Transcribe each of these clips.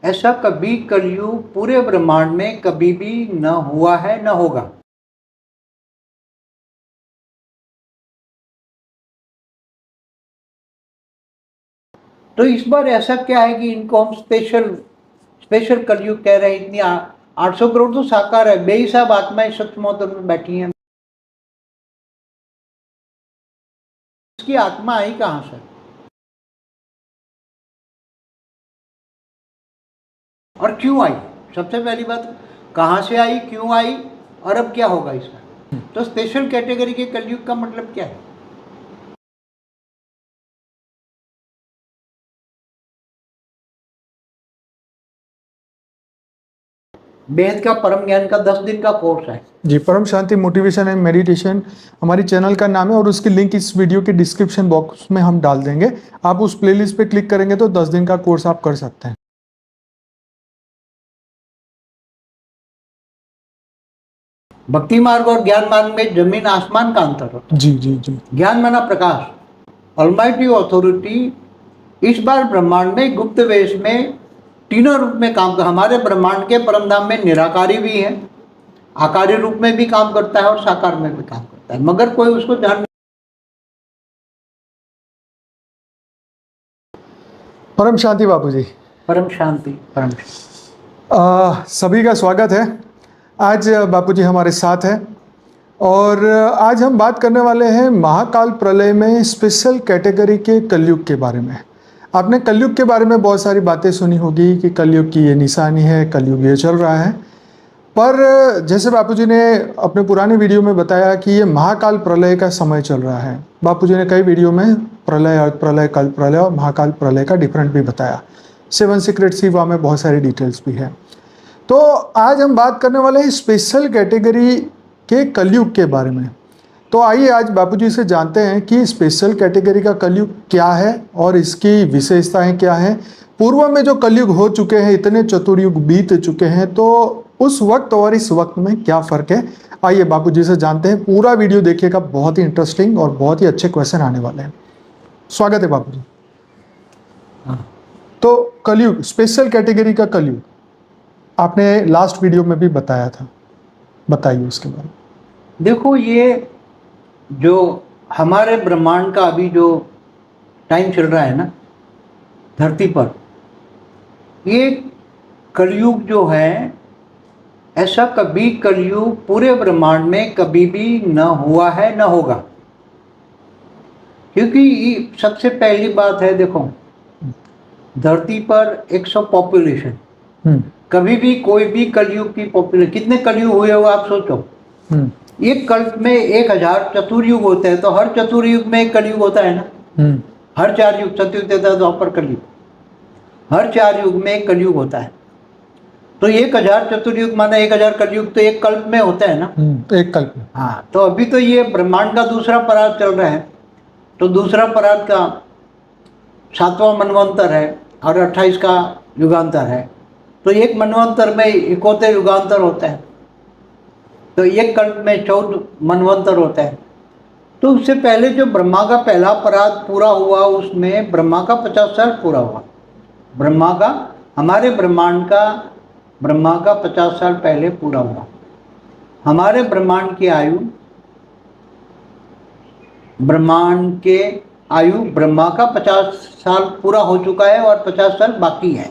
ऐसा कभी कलयुग पूरे ब्रह्मांड में कभी भी न हुआ है न होगा। तो इस बार ऐसा क्या है कि इनको हम स्पेशल स्पेशल कलयुग कह रहे हैं। इतनी 800 करोड़ तो साकार है, बेहिसाब आत्माएं सूक्ष्म में बैठी हैं। इसकी आत्मा आई कहाँ से और क्यों आई? सबसे पहली बात, कहाँ से आई, क्यों आई और अब क्या होगा इसका? तो स्पेशल कैटेगरी के कलयुग का मतलब क्या है? वेद का परम ज्ञान का 10 दिन का कोर्स है जी। परम शांति मोटिवेशन एंड मेडिटेशन हमारी चैनल का नाम है और उसकी लिंक इस वीडियो के डिस्क्रिप्शन बॉक्स में हम डाल देंगे। आप उस प्लेलिस्ट पे क्लिक करेंगे तो 10 दिन का कोर्स आप कर सकते हैं। भक्ति मार्ग और ज्ञान मार्ग में जमीन आसमान का अंतर होता है। जी जी जी। ज्ञान माना प्रकाश, ऑलमाइटी अथॉरिटी इस बार ब्रह्मांड में गुप्त वेश में तीनों रूप में काम कर, हमारे ब्रह्मांड के परम धाम में निराकारी भी है, आकारी रूप में भी काम करता है और साकार में भी काम करता है, मगर कोई उसको ध्यान। परम शांति बापू जी। परम शांति, परम सभी का स्वागत है। आज बापू जी हमारे साथ हैं और आज हम बात करने वाले हैं महाकाल प्रलय में स्पेशल कैटेगरी के कलयुग के बारे में। आपने कलयुग के बारे में बहुत सारी बातें सुनी होगी कि कलयुग की ये निशानी है, कलयुग ये चल रहा है, पर जैसे बापूजी ने अपने पुराने वीडियो में बताया कि ये महाकाल प्रलय का समय चल रहा है। बापूजी ने कई वीडियो में प्रलय, अर्थ प्रलय, कल प्रलय और महाकाल प्रलय का डिफरेंट भी बताया। 7 सीक्रेट शिवा में बहुत सारी डिटेल्स भी है। तो आज हम बात करने वाले हैं स्पेशल कैटेगरी के कलयुग के बारे में। तो आइए आज बापूजी से जानते हैं कि स्पेशल कैटेगरी का कलयुग क्या है और इसकी विशेषताएं क्या हैं। पूर्व में जो कलयुग हो चुके हैं, इतने चतुर्युग बीत चुके हैं, तो उस वक्त और इस वक्त में क्या फ़र्क है, आइए बापूजी से जानते हैं। पूरा वीडियो देखिएगा, बहुत ही इंटरेस्टिंग और बहुत ही अच्छे क्वेश्चन आने वाले हैं। स्वागत है बापूजी। तो कलयुग, स्पेशल कैटेगरी का कलयुग आपने लास्ट वीडियो में भी बताया था, बताइए उसके बारे में। देखो, ये जो हमारे ब्रह्मांड का अभी जो टाइम चल रहा है ना धरती पर, ये कलयुग जो है, ऐसा कभी कलयुग पूरे ब्रह्मांड में कभी भी न हुआ है न होगा। क्योंकि सबसे पहली बात है, देखो धरती पर 100 पॉपुलेशन, कभी भी कोई भी कलयुग की पॉपुलेशन, कितने कलयुग हुए हो आप सोचो। एक कल्प में 1000 चतुर्युग होते हैं, तो हर चतुर्युग में एक कलयुग होता है ना। हर 4 युग, सतयुग, त्रेता, द्वापर, कलयुग, हर 4 युग में एक कलयुग होता है। तो 1000 चतुर्युग माना 1000 कलयुग तो एक कल्प में होता है ना, एक कल्प में। हाँ, तो अभी तो ये ब्रह्मांड का दूसरा परात चल रहा है, तो दूसरा परात का 7वां मनवंतर है और 28 का युगांतर है। तो एक मनवंतर में 71 युगांतर होता है, तो एक कल्प में 14 मनवंतर होता है। तो उससे पहले जो ब्रह्मा का पहला परात पूरा हुआ, उसमें ब्रह्मा का 50 साल पूरा हुआ। ब्रह्मा का, हमारे ब्रह्मांड का, ब्रह्मा का 50 साल पहले पूरा हुआ। हमारे ब्रह्मांड की आयु, ब्रह्मांड के आयु ब्रह्मा का 50 साल पूरा हो चुका है और 50 साल बाकी है।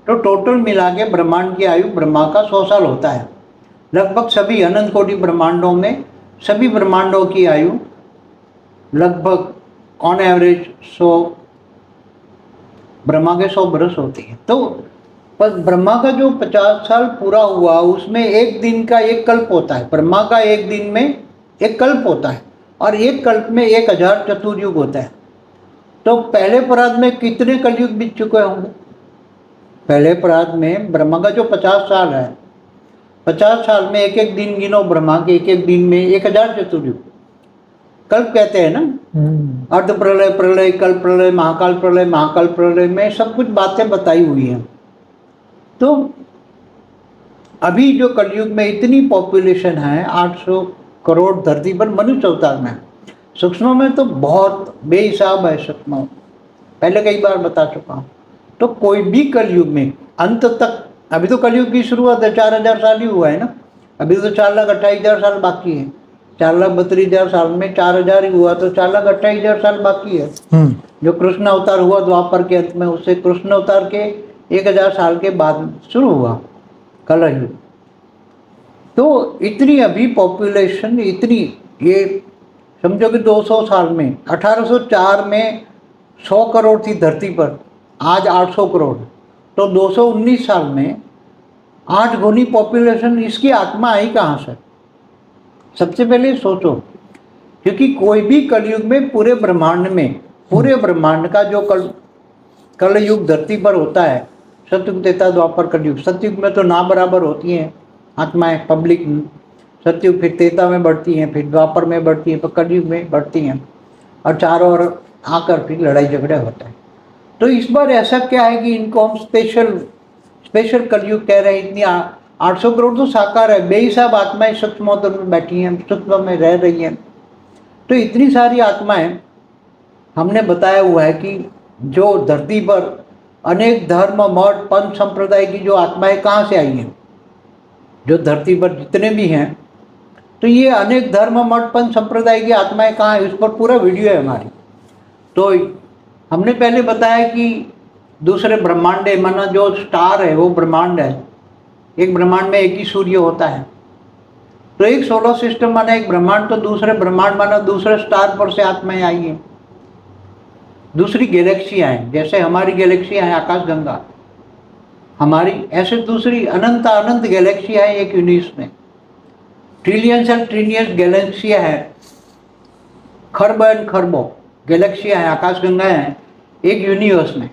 तो टोटल मिला के ब्रह्मांड की आयु ब्रह्मा का 100 साल होता है। लगभग सभी अनंत कोटि ब्रह्मांडों में, सभी ब्रह्मांडों की आयु लगभग ऑन एवरेज 100, ब्रह्मा के 100 बरस होती है। तो पर ब्रह्मा का जो 50 साल पूरा हुआ, उसमें एक दिन का एक कल्प होता है। ब्रह्मा का एक दिन में एक कल्प होता है और एक कल्प में 1000 चतुर्युग होता है। तो पहले परात में कितने कलयुग बीत चुके होंगे? पहले परात में ब्रह्मा का जो 50 साल है, 50 साल में एक एक दिन गिनो, ब्रह्मा के एक एक दिन में 1000 चतुर्युग कल्प कहते हैं ना। अर्ध प्रलय, प्रलय, कल्प प्रलय, महाकाल प्रलय, महाकाल प्रलय में सब कुछ बातें बताई हुई हैं। तो अभी जो कलयुग में इतनी पॉपुलेशन है, 800 करोड़ धरती पर मनुष्य अवतार में, सूक्ष्म में तो बहुत बेहिसाब है सूक्ष्म, पहले कई बार बता चुका हूँ। तो कोई भी कलयुग में अंत तक। अभी तो कलयुग की शुरुआत है, 4000 साल ही हुआ है ना। अभी तो 4,28,000 साल बाकी है। 4,32,000 साल में 4000 ही हुआ, तो 4,28,000 साल बाकी है। जो कृष्ण अवतार हुआ द्वापर के अंत में, उससे कृष्ण अवतार के 1000 साल के बाद शुरू हुआ कलयुग। तो इतनी अभी पॉपुलेशन, इतनी, ये समझो कि 200 साल में 1804 में 100 करोड़ थी धरती पर, आज 800 करोड़। तो 219 साल में 8 गुनी पॉपुलेशन। इसकी आत्मा आई कहाँ से? सबसे पहले सोचो, क्योंकि कोई भी कलयुग में पूरे ब्रह्मांड में, पूरे ब्रह्मांड का जो कलयुग धरती पर होता है, सतयुग, त्रेता, द्वापर, कलयुग। सतयुग में तो ना बराबर होती हैं आत्माएं, पब्लिक। सतयुग फिर त्रेता में बढ़ती हैं, फिर द्वापर में बढ़ती हैं, फिर कलयुग में बढ़ती हैं, और चारों ओर आकर फिर लड़ाई झगड़े होते हैं। तो इस बार ऐसा क्या है कि इनको हम स्पेशल कलयुग कह रहे हैं। इतनी 800 करोड़ तो साकार है, बेहिसाब आत्माएं सूक्ष्म में बैठी हैं, सूक्ष्म में रह रही हैं। तो इतनी सारी आत्माएं, हमने बताया हुआ है कि जो धरती पर अनेक धर्म, मठ, पंथ, संप्रदाय की जो आत्माएं कहाँ से आई हैं, जो धरती पर जितने भी हैं, तो ये अनेक धर्म, मठ, पंथ, संप्रदाय की आत्माएं कहाँ है, उस पर पूरा वीडियो है हमारी। तो हमने पहले बताया कि दूसरे ब्रह्मांड है, माना जो स्टार है वो ब्रह्मांड है। एक ब्रह्मांड में एक ही सूर्य होता है। तो एक सोलर सिस्टम माना एक ब्रह्मांड, तो दूसरे ब्रह्मांड माना दूसरे स्टार पर से आत्माएं आई हैं। दूसरी गैलेक्सियाँ हैं, जैसे हमारी गैलेक्सियाँ हैं आकाशगंगा हमारी, ऐसे दूसरी अनंत अनंत गैलेक्सियाँ हैं एक यूनिवर्स में। ट्रिलियंस एंड ट्रिलियंस गैलेक्सियाँ हैं, खरब एंड खरबों गैलेक्सियाँ हैं, आकाशगंगा हैं एक यूनिवर्स में।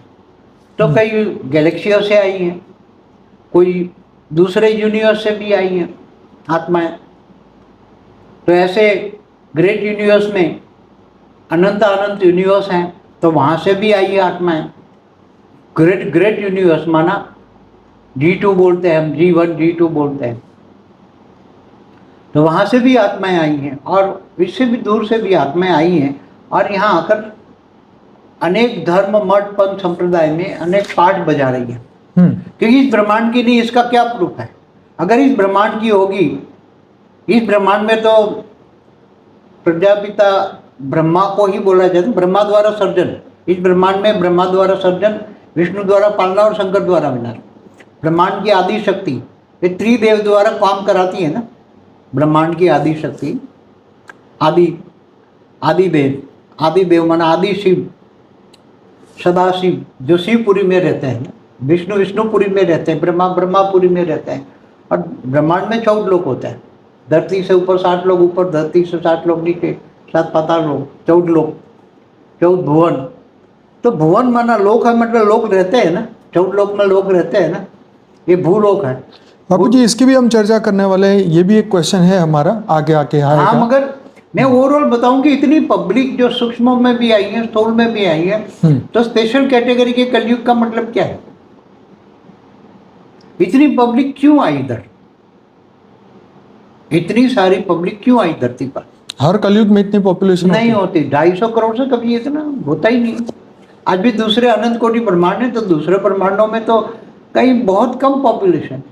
तो कई गैलेक्सियों से आई हैं, कोई दूसरे यूनिवर्स से भी आई हैं आत्माएं। तो ऐसे ग्रेट यूनिवर्स में अनंत अनंत यूनिवर्स हैं, तो वहाँ से भी आई है आत्माएं। ग्रेट यूनिवर्स माना G2 बोलते हैं हम, G1 G2 बोलते हैं। तो वहाँ से भी आत्माएं आई हैं, और इससे भी दूर से भी आत्माएं आई हैं, और यहाँ आकर अनेक धर्म, मठ, पंथ, संप्रदाय में अनेक पाठ बजा रही है। क्योंकि इस ब्रह्मांड की नहीं, इसका क्या प्रूफ है? अगर इस ब्रह्मांड की होगी, इस ब्रह्मांड में तो प्रजापिता ब्रह्मा को ही बोला जाता है, ब्रह्मा द्वारा सर्जन। इस ब्रह्मांड में ब्रह्मा द्वारा सर्जन, विष्णु द्वारा पालना और शंकर द्वारा विनाश। ब्रह्मांड की आदि शक्ति, ये त्रिदेव द्वारा काम कराती है ना। ब्रह्मांड की आदि शक्ति, आदि देव माना आदि शिव, सदाशिव, जो शिवपुरी में रहते हैं, विष्णु विष्णुपुरी में रहते हैं, ब्रह्मा ब्रह्मापुरी में रहते हैं। और ब्रह्मांड में 14 लोक होते हैं। धरती से ऊपर 60 लोग ऊपर, धरती से 60 लोग नीचे, 7 पाताल लोक, 14 लोक, 14 भुवन। तो भुवन माना लोक है, मतलब लोग रहते हैं ना, 14 लोक में लोग रहते हैं ना, ये भूलोक है। बापू जी, इसकी भी हम चर्चा करने वाले हैं। ये भी एक क्वेश्चन है हमारा, आगे आके आएगा। हाँ, मगर मैं ओवरऑल बताऊं कि इतनी पब्लिक जो सूक्ष्म में भी आई है, स्थूल में भी आई है, तो स्पेशल कैटेगरी के कलयुग का मतलब क्या है? इतनी पब्लिक क्यों आई इधर? इतनी सारी पब्लिक क्यों आई धरती पर? हर कलयुग में इतनी पॉपुलेशन नहीं होती। 250 करोड़ से कभी इतना होता ही नहीं। आज भी दूसरे अनंत कोटि ब्रह्मांड है, तो दूसरे ब्रह्मांडों में तो कहीं बहुत कम पॉपुलेशन।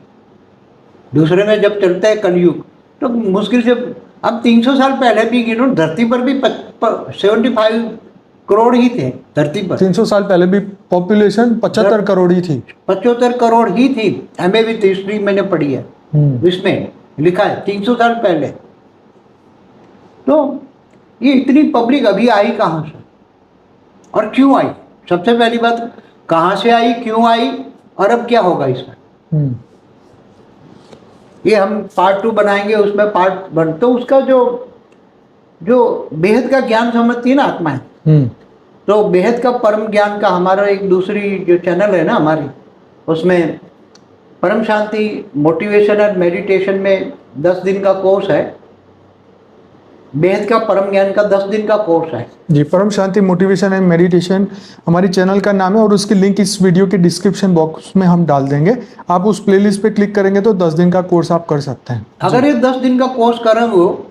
दूसरे में जब चलता है कलयुग, तो मुश्किल से, अब 300 साल पहले भी गिनो, धरती पर भी 75 करोड़ ही थे धरती पर। 300 साल पहले भी पॉपुलेशन 75 करोड़ ही थी। 75 करोड़ ही थी। हमें भी हिस्ट्री मैंने पढ़ी है, इसमें लिखा है 300 साल पहले। तो ये इतनी पब्लिक अभी आई कहाँ से और क्यों आई? सबसे पहली बात, कहाँ से आई, क्यों आई, और अब क्या होगा इसमें? ये हम पार्ट 2 बनाएंगे, उसमें पार्ट 1। तो उसका जो बेहद का ज्ञान समझती है ना आत्मा है, तो बेहद का परम ज्ञान का हमारा एक दूसरी जो चैनल है ना हमारी, उसमें परम शांति मोटिवेशन और मेडिटेशन में 10 दिन का कोर्स है। बेहद का परम ज्ञान का 10 दिन का कोर्स है जी। परम शांति मोटिवेशन एंड मेडिटेशन हमारी चैनल का नाम है, और उसकी लिंक इस वीडियो के डिस्क्रिप्शन बॉक्स में हम डाल देंगे। आप उस प्लेलिस्ट पे क्लिक करेंगे तो 10 दिन का कोर्स आप कर सकते हैं। अगर ये 10 दिन का कोर्स करेंगे,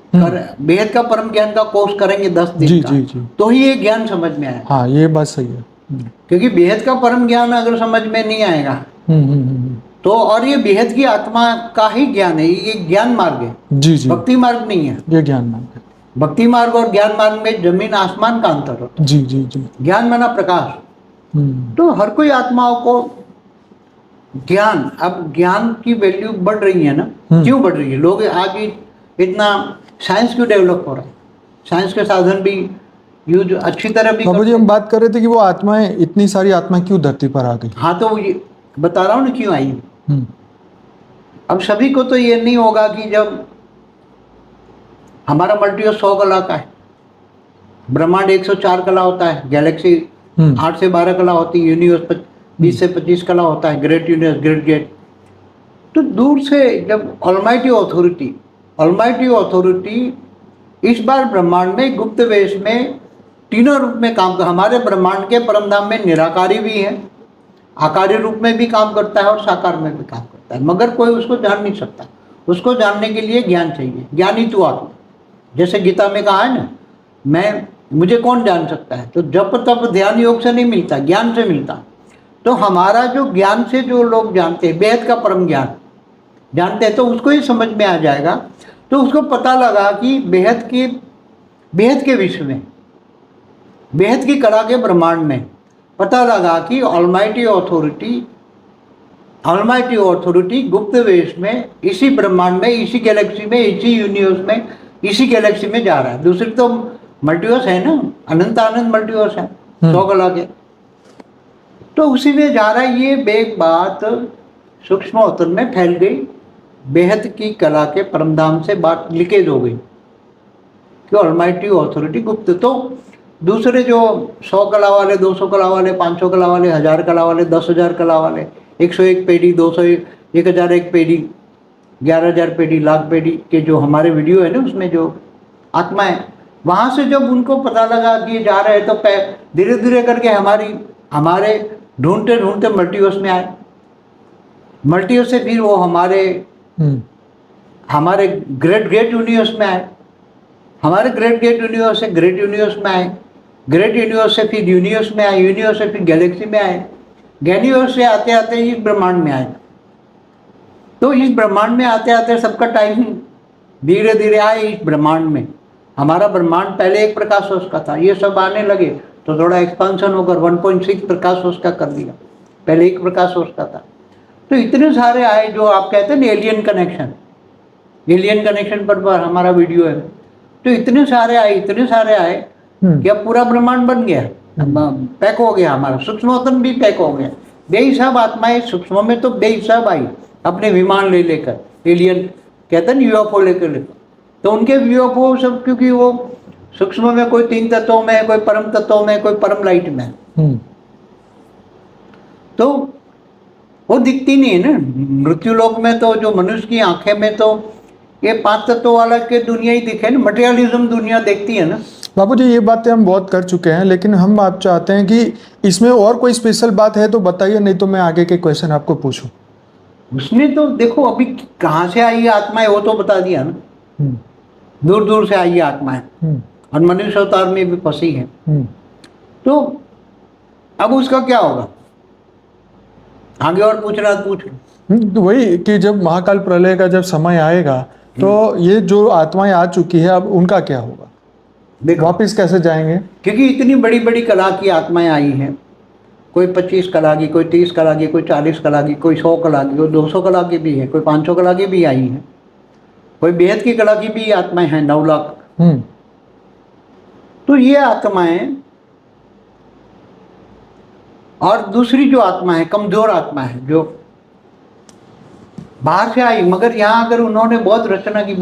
बेहद का परम ज्ञान का कोर्स करेंगे 10 दिन जी का, जी जी, तो ही ये ज्ञान समझ में आएगा। हाँ, ये बात सही है। क्योंकि बेहद का परम ज्ञान अगर समझ में नहीं आएगा, तो और ये बेहद की आत्मा का ही ज्ञान है, ये ज्ञान मार्ग है, जी जी, भक्ति मार्ग नहीं है। ये ज्ञान मार्ग है। भक्ति मार्ग और ज्ञान मार्ग में जमीन आसमान का अंतर होता जी जी जी। है। ज्ञान माना प्रकाश। हम्म तो हर कोई आत्माओं को ज्ञान, अब ज्ञान की वैल्यू बढ़ रही है ना, क्यों बढ़ रही है? लोग आज इतना साइंस क्यों डेवलप हो रहा है? साइंस के साधन भी यूज अच्छी तरह भी बाबू जी, हम बात कर रहे थे कि वो आत्माएं, इतनी सारी आत्माएं क्यों धरती पर आ गई? हाँ, तो ये बता रहा हूँ ना क्यों आई। हम्म अब सभी को तो ये नहीं होगा कि जब हमारा मल्टीवर्स 100 कला का है, ब्रह्मांड 104 कला होता है, गैलेक्सी 8 से 12 कला होती है, यूनिवर्स 20 से 25 कला होता है, ग्रेट यूनिवर्स, ग्रेट गेट। तो दूर से जब ऑलमाइटी अथॉरिटी इस बार ब्रह्मांड में गुप्त वेश में तीनों रूप में काम कर, हमारे ब्रह्मांड के परमधाम में निराकारी भी है, आकारी रूप में भी काम करता है और साकार में भी काम करता है, मगर कोई उसको जान नहीं सकता। उसको जानने के लिए ज्ञान चाहिए। ज्ञानी तू आत्मा, जैसे गीता में कहा है ना, मुझे कौन जान सकता है? तो जप तप ध्यान योग से नहीं मिलता, ज्ञान से मिलता। तो हमारा जो ज्ञान से जो लोग जानते हैं, बेहद का परम ज्ञान जानते हैं, तो उसको ही समझ में आ जाएगा। तो उसको पता लगा कि बेहद के विश्व में, बेहद की कला के ब्रह्मांड में पता लगा कि ऑलमाइटी अथॉरिटी गुप्त वेश में, इसी ब्रह्मांड में, इसी गैलेक्सी में, इसी यूनिवर्स में, इसी गैलेक्सी में जा रहा है। दूसरी तो मल्टीवर्स है ना, अनंत आनंद मल्टीवर्स है 100 कला के, तो उसी में जा रहा है। ये बेग बात सूक्ष्म अवतरण में फैल गई, बेहद की कला के परमधाम से बात लीकेज हो गई कि ऑलमाइटी अथॉरिटी गुप्त। तो दूसरे जो 100 कला वाले, 200 कला वाले, 500 कला वाले, 1000 कला वाले, 10,000 कला वाले, 101 पेढ़ी, 201, 1001 पेढ़ी, 11,000 पेढ़ी, लाख पेढ़ी के जो हमारे वीडियो है ना, उसमें जो आत्माएं, वहाँ से जब उनको पता लगा कि ये जा रहे हैं, तो धीरे धीरे करके हमारे ढूंढते ढूंढते मल्टीवर्स में आए। मल्टीवर्स से फिर वो हमारे ग्रेट यूनिवर्स में आए, हमारे ग्रेट यूनिवर्स से ग्रेट यूनिवर्स में आए, ग्रेट यूनिवर्स से फिर यूनिवर्स में आए, यूनिवर्स से फिर गैलेक्सी में आए, गैलीवर्स से आते आते इस ब्रह्मांड में आए। तो इस ब्रह्मांड में आते आते सबका टाइम धीरे धीरे आए इस ब्रह्मांड में। हमारा ब्रह्मांड पहले एक प्रकाश वर्ष का था, ये सब आने लगे तो थोड़ा एक्सपांशन होकर 1.6 प्रकाश वर्ष का कर दिया, पहले एक प्रकाश वर्ष का था। तो इतने सारे आए, जो आप कहते हैं ना एलियन कनेक्शन पर हमारा वीडियो है। तो इतने सारे आए कि अब पूरा ब्रह्मांड बन गया, पैक हो गया, हमारा सूक्ष्मतम भी पैक हो गया। बेहिसाब आत्माएं सूक्ष्म में तो बेहिसाब आई, अपने विमान ले लेकर, एलियन कहते हैं यूएफओ लेकर। तो उनके यूएफओ सब, क्योंकि वो सूक्ष्म में कोई 3 तत्वों में, कोई परम तत्वों में, कोई परम लाइट में, तो वो दिखती नहीं है ना। मृत्यु लोक में तो जो मनुष्य की आंखें में तो ये 5 तत्वों वाला के दुनिया ही दिखे ना, मटेरियलिज्म दुनिया देखती है ना। बाबू जी, ये बातें हम बहुत कर चुके हैं, लेकिन हम आप चाहते हैं कि इसमें और कोई स्पेशल बात है तो बताइए, नहीं तो मैं आगे के क्वेश्चन आपको पूछूं। उसने तो देखो अभी कहाँ से आई आत्माएं, वो तो बता दिया ना, दूर दूर से आई आत्माएं और मनुष्य अवतार में भी फंसी है। तो अब उसका क्या होगा? आगे और पूछना पूछ। तो वही कि जब महाकाल प्रलय का जब समय आएगा तो ये जो आत्माएं आ चुकी है, अब उनका क्या होगा? देखो वापिस कैसे जाएंगे? क्योंकि इतनी बड़ी बड़ी कला की आत्माएं आई हैं, कोई 25 कला की, कोई 30 कला की, कोई 40 कला की, कोई 100 कला की, कोई 200 कला की भी है, कोई 500 कला की भी आई है, कोई बेहद की कला की भी आत्माएं हैं 9 लाख। तो ये आत्माएं, और दूसरी जो आत्मा है कमजोर आत्मा है, जो बाहर से आई, मगर यहाँ अगर उन्होंने बहुत रचना की,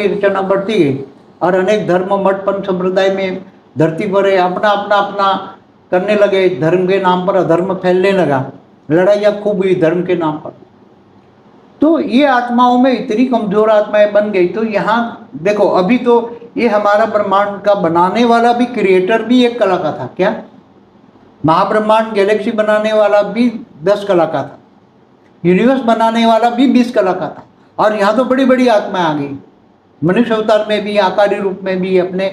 रचना बढ़ती गई और अनेक धर्म मठ पंथ संप्रदाय में धरती पर अपना करने लगे, धर्म के नाम पर अधर्म फैलने लगा, लड़ाइयाँ खूब हुई धर्म के नाम पर। तो ये आत्माओं में इतनी कमजोर आत्माएं बन गई। तो यहाँ देखो, अभी तो ये हमारा ब्रह्मांड का बनाने वाला भी, क्रिएटर भी एक कला का था। क्या? महाब्रह्मांड गैलेक्सी बनाने वाला भी 10 कला का था, यूनिवर्स बनाने वाला भी 20 कला का था। और यहाँ तो बड़ी बड़ी आत्माएं आ गई, मनुष्य अवतार में भी, आकारी रूप में भी, अपने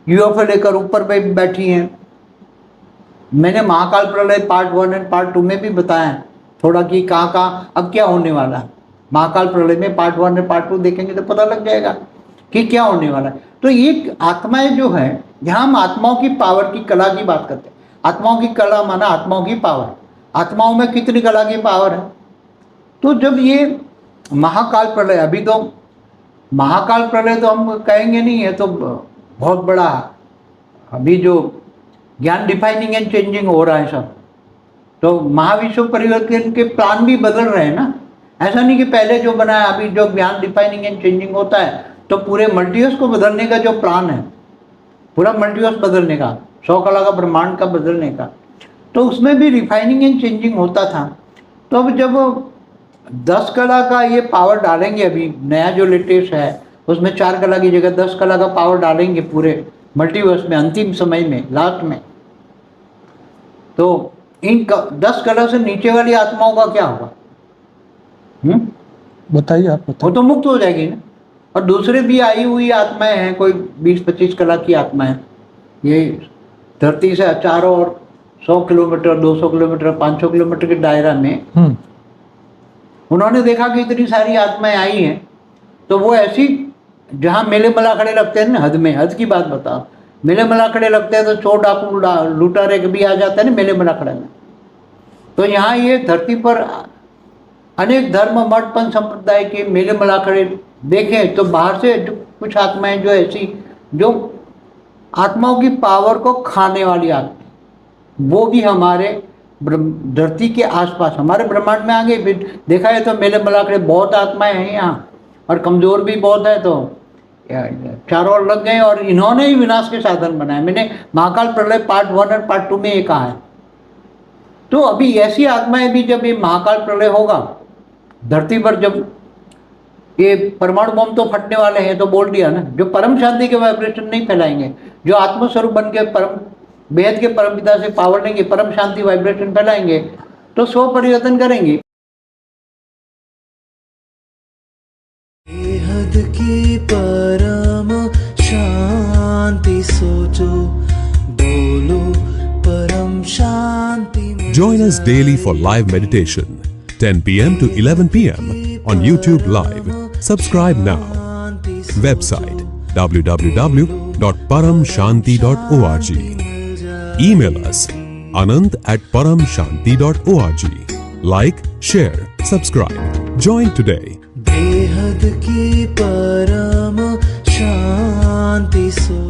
यूएफओ लेकर ऊपर पे भी बैठी हैं। मैंने महाकाल प्रलय पार्ट 1 और पार्ट 2 में भी बताया थोड़ा कि कहाँ कहाँ अब क्या होने वाला है। महाकाल प्रलय में पार्ट 1 और पार्ट 2 देखेंगे तो पता लग जाएगा कि क्या होने वाला है। तो ये आत्माएं जो है, यहाँ हम आत्माओं की पावर की कला की बात करते हैं। आत्माओं की कला माना आत्माओं की पावर। आत्माओं में कितनी कला की पावर है। तो जब ये महाकाल प्रलय, अभी तो महाकाल प्रलय तो हम कहेंगे नहीं है, तो बहुत बड़ा अभी जो ज्ञान डिफाइनिंग एंड चेंजिंग हो रहा है सब, तो महाविश्व परिवर्तन के प्लान भी बदल रहे हैं ना। ऐसा नहीं कि पहले जो बनाया, अभी जो ज्ञान डिफाइनिंग एंड चेंजिंग होता है तो पूरे मल्टीवर्स को बदलने का जो प्लान है, पूरा मल्टीवर्स बदलने का, 100 कला का ब्रह्मांड का बदलने का, तो उसमें भी रिफाइनिंग एंड चेंजिंग होता था। तो अब जब 10 कला का ये पावर डालेंगे, अभी नया जो लेटेस्ट है उसमें 4 कला की जगह 10 कला का पावर डालेंगे पूरे मल्टीवर्स में, अंतिम समय में, लास्ट में, तो इन 10 कला से नीचे वाली आत्माओं का क्या होगा? बताइए आप, वो बताइए। तो मुक्त हो जाएगी ना। और दूसरे भी आई हुई आत्माएं हैं, कोई 20-25 कला की आत्माएं, ये धरती से चारों ओर 100 किलोमीटर, 200 किलोमीटर, 500 किलोमीटर के दायरा में उन्होंने देखा कि इतनी सारी आत्माएं आई हैं। तो वो ऐसी, जहाँ मेले मला खड़े लगते हैं ना, हद में, हद की बात बताओ, मेले मला खड़े लगते हैं तो चोर डाकू लूटारे भी आ जाता है ना मेले मला खड़े में। तो यहाँ ये धरती पर अनेक धर्म, मठ, पंथ संप्रदाय के मेले मला खड़े देखें तो बाहर से जो कुछ आत्माएं जो ऐसी, जो आत्माओं की पावर को खाने वाली आत्माएं, वो भी हमारे धरती के आसपास, हमारे ब्रह्मांड में आ गए। फिर देखा है तो मेले मला खड़े बहुत आत्माएं हैं यहाँ, और कमज़ोर भी बहुत है, तो चारों ओर लग गए और इन्होंने ही विनाश के साधन बनाए। मैंने महाकाल प्रलय पार्ट 1 और पार्ट 2 में ये कहा है। तो अभी ऐसी आत्माएं भी, जब ये महाकाल प्रलय होगा धरती पर, जब ये परमाणु बम तो फटने वाले हैं, तो बोल दिया ना, जो परम शांति के वाइब्रेशन नहीं फैलाएंगे, जो आत्मस्वरूप बन के परम बेहद के परम पिता से पावर लेंगे, परम शांति वाइब्रेशन फैलाएंगे, तो स्व परिवर्तन करेंगे। बेहद की परम शांति सोचो, बोलो परम शांति। Join us daily for live meditation, 10 p.m. to 11 p.m. on YouTube Live. Subscribe now. Website www.paramshanti.org. Email us anant@paramshanti.org. Like, share, subscribe. Join today. बेहद की परम शांति सो